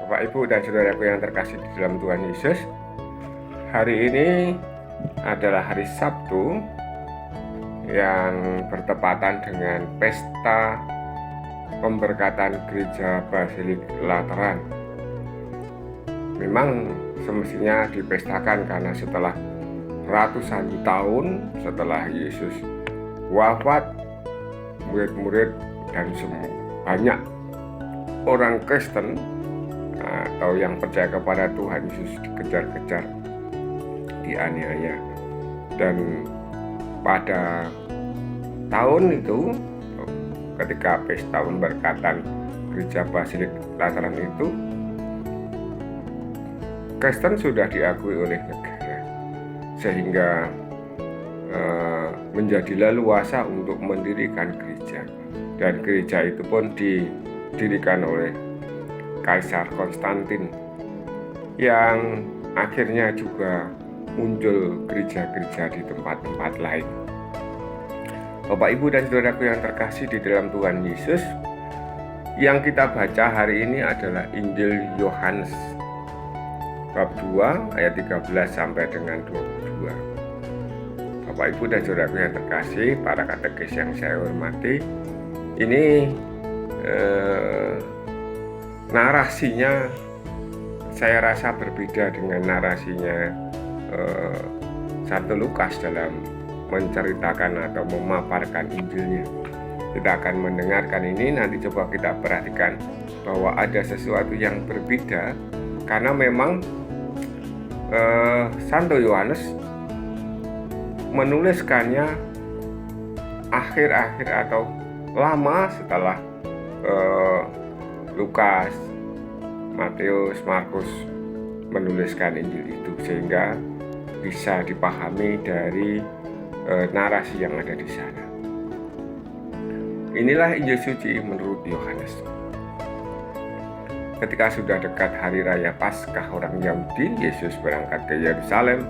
Bapak, Ibu, dan saudaraku yang terkasih di dalam Tuhan Yesus, hari ini adalah hari Sabtu yang bertepatan dengan pesta pemberkatan Gereja Basilik Lateran. Memang semestinya dipestakan karena setelah ratusan tahun setelah Yesus wafat, murid-murid dan banyak orang Kristen atau yang percaya kepada Tuhan Yesus dikejar-kejar, dianiaya. Dan pada tahun itu, ketika pesta pemberkatan Gereja Basilik Lateran itu, Kristen sudah diakui oleh negara, sehingga menjadi leluasa untuk mendirikan gereja. Dan gereja itu pun didirikan oleh Kaisar Konstantin, yang akhirnya juga muncul gereja-gereja di tempat-tempat lain. Bapak, Ibu, dan saudaraku yang terkasih di dalam Tuhan Yesus, yang kita baca hari ini adalah Injil Yohanes bab 2 ayat 13 sampai dengan 22. Bapak, Ibu, dan saudaraku yang terkasih, para katekis yang saya hormati, ini narasinya saya rasa berbeda dengan narasinya Santo Lukas dalam menceritakan atau memaparkan Injilnya. Kita akan mendengarkan ini, nanti coba kita perhatikan bahwa ada sesuatu yang berbeda, karena memang Santo Yohanes menuliskannya akhir-akhir atau lama setelah Lukas, Matius, Markus menuliskan Injil itu, sehingga bisa dipahami dari narasi yang ada di sana. Inilah Injil suci menurut Yohanes. Ketika sudah dekat hari raya Paskah orang Yahudi, Yesus berangkat ke Yerusalem.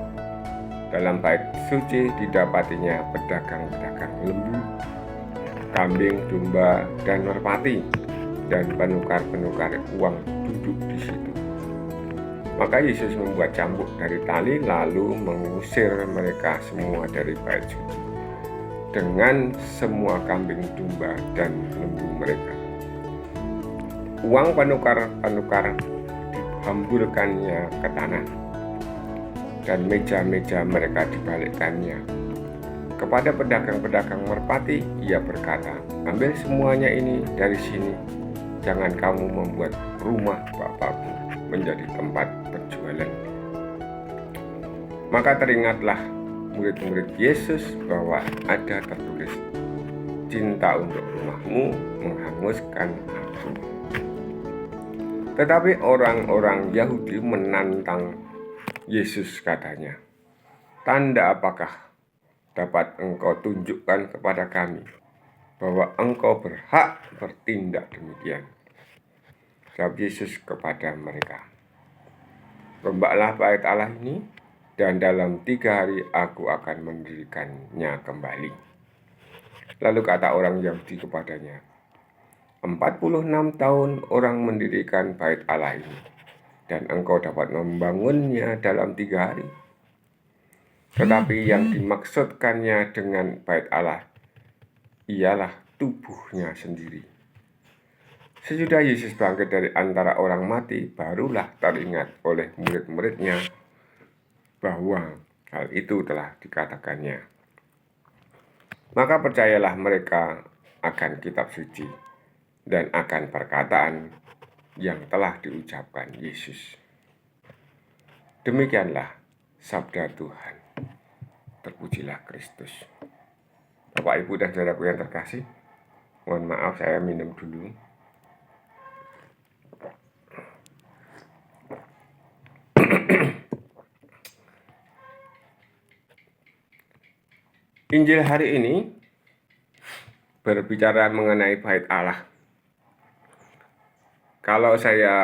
Dalam bait suci didapatinya pedagang-pedagang lembu, kambing, domba, dan merpati, dan penukar-penukar uang duduk di situ. Maka Yesus membuat cambuk dari tali, lalu mengusir mereka semua dari bait suci dengan semua kambing, domba, dan lembu mereka. Uang penukar-penukar dihamburkannya ke tanah, dan meja-meja mereka dibalikkannya. Kepada pedagang-pedagang merpati, ia berkata, "Ambil semuanya ini dari sini. Jangan kamu membuat rumah Bapakku menjadi tempat berjualan." Maka teringatlah murid-murid Yesus bahwa ada tertulis, "Cinta untuk rumahmu menghanguskan aku." Tetapi orang-orang Yahudi menantang Yesus, katanya, "Tanda apakah dapat engkau tunjukkan kepada kami bahwa engkau berhak bertindak demikian?" Jawab Yesus kepada mereka, "Rombaklah bait Allah ini, dan dalam 3 hari aku akan mendirikannya kembali." Lalu kata orang Yahudi kepadanya, 46 tahun orang mendirikan bait Allah ini, dan engkau dapat membangunnya dalam 3 hari. Tetapi yang dimaksudkannya dengan bait Allah ialah tubuhnya sendiri. Sesudah Yesus bangkit dari antara orang mati, barulah teringat oleh murid-muridnya bahwa hal itu telah dikatakannya. Maka percayalah mereka akan kitab suci dan akan perkataan yang telah diucapkan Yesus. Demikianlah sabda Tuhan. Terpujilah Kristus. Bapak, Ibu, dan saudaraku yang terkasih, mohon maaf saya minum dulu. Injil hari ini berbicara mengenai bait Allah. Kalau saya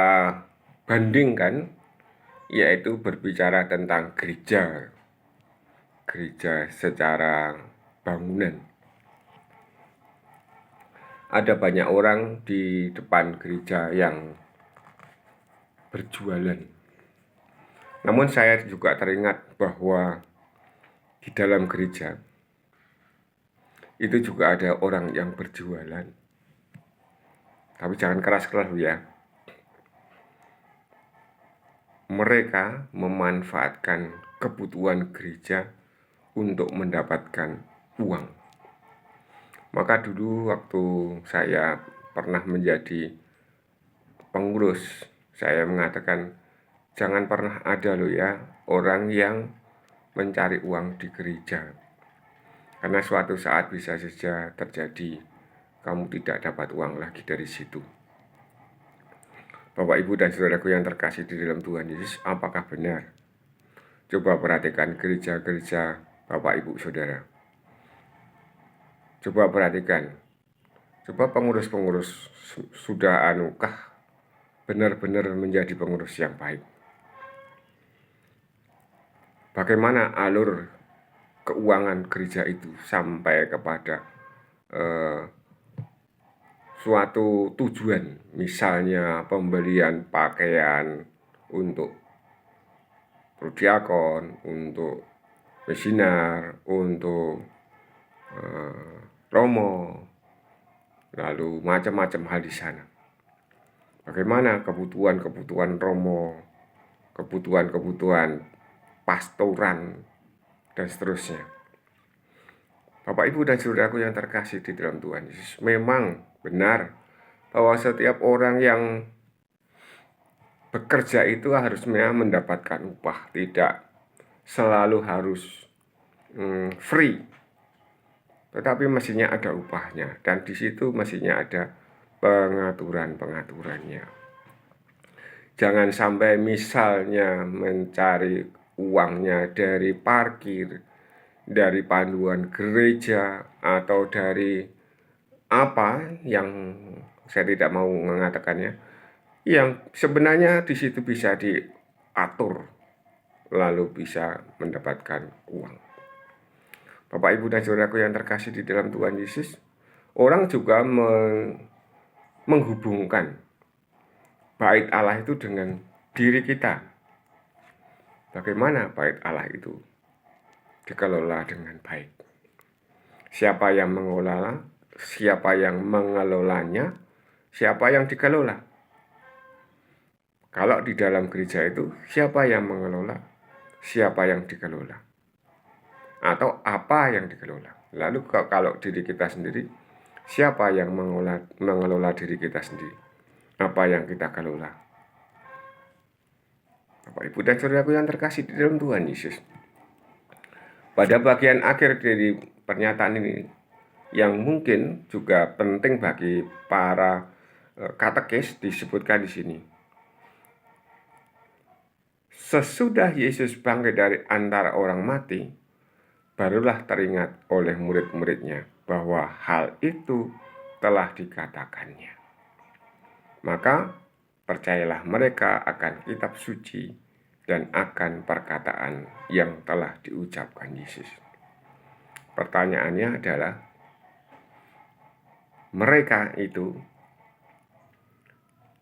bandingkan, yaitu berbicara tentang gereja secara bangunan. Ada banyak orang di depan gereja yang berjualan. Namun saya juga teringat bahwa di dalam gereja itu juga ada orang yang berjualan. Tapi jangan keras-keras ya. Mereka memanfaatkan kebutuhan gereja untuk mendapatkan uang. Maka dulu waktu saya pernah menjadi pengurus, saya mengatakan jangan pernah ada loh ya orang yang mencari uang di gereja. Karena suatu saat bisa saja terjadi kamu tidak dapat uang lagi dari situ. Bapak, Ibu, dan saudaraku yang terkasih di dalam Tuhan Yesus, apakah benar? Coba perhatikan gereja-gereja Bapak, Ibu, Saudara. Coba perhatikan. Coba pengurus-pengurus sudah anukah benar-benar menjadi pengurus yang baik? Bagaimana alur keuangan gereja itu sampai kepada suatu tujuan, misalnya pembelian pakaian untuk prodiakon, untuk misinar, untuk romo, lalu macam-macam hal di sana. Bagaimana kebutuhan-kebutuhan romo, kebutuhan-kebutuhan pastoran, dan seterusnya. Bapak, Ibu, dan saudaraku yang terkasih di dalam Tuhan Yesus, memang benar bahwa setiap orang yang bekerja itu harusnya mendapatkan upah, tidak selalu harus free, tetapi mestinya ada upahnya, dan di situ mestinya ada pengaturan-pengaturannya. Jangan sampai misalnya mencari uangnya dari parkir, dari panduan gereja, atau dari apa yang saya tidak mau mengatakannya, yang sebenarnya di situ bisa diatur, lalu bisa mendapatkan uang. Bapak, Ibu, dan saudaraku yang terkasih di dalam Tuhan Yesus, orang juga menghubungkan bait Allah itu dengan diri kita. Bagaimana bait Allah itu dikelola dengan baik? Siapa yang mengelola? Siapa yang mengelolanya? Siapa yang dikelola? Kalau di dalam gereja itu, siapa yang mengelola? Siapa yang dikelola? Atau apa yang dikelola? Lalu kalau diri kita sendiri, siapa yang mengelola diri kita sendiri? Apa yang kita kelola? Bapak, Ibu, dan saudaraku yang terkasih di dalam Tuhan Yesus, pada bagian akhir dari pernyataan ini, yang mungkin juga penting bagi para katekis, disebutkan di sini. Sesudah Yesus bangkit dari antara orang mati, barulah teringat oleh murid-muridnya bahwa hal itu telah dikatakannya. Maka percayalah mereka akan kitab suci dan akan perkataan yang telah diucapkan Yesus. Pertanyaannya adalah, mereka itu,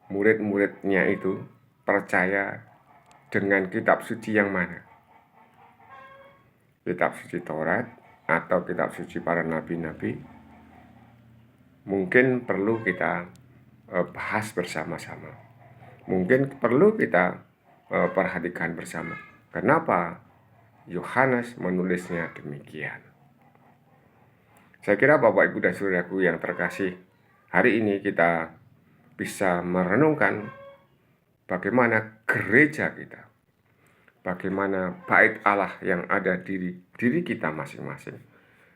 murid-muridnya itu, percaya dengan kitab suci yang mana? Kitab suci Taurat atau kitab suci para nabi-nabi? Mungkin perlu kita bahas bersama-sama. Mungkin perlu kita perhatikan bersama. Kenapa Yohanes menulisnya demikian? Saya kira Bapak, Ibu, dan saudaraku yang terkasih, hari ini kita bisa merenungkan bagaimana gereja kita, bagaimana bait Allah yang ada di diri kita masing-masing,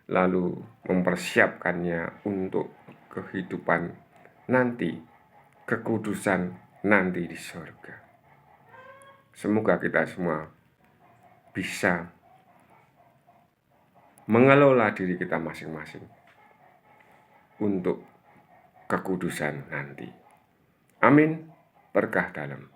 lalu mempersiapkannya untuk kehidupan nanti, kekudusan nanti di surga. Semoga kita semua bisa mengelola diri kita masing-masing untuk kekudusan nanti. Amin. Berkah dalam.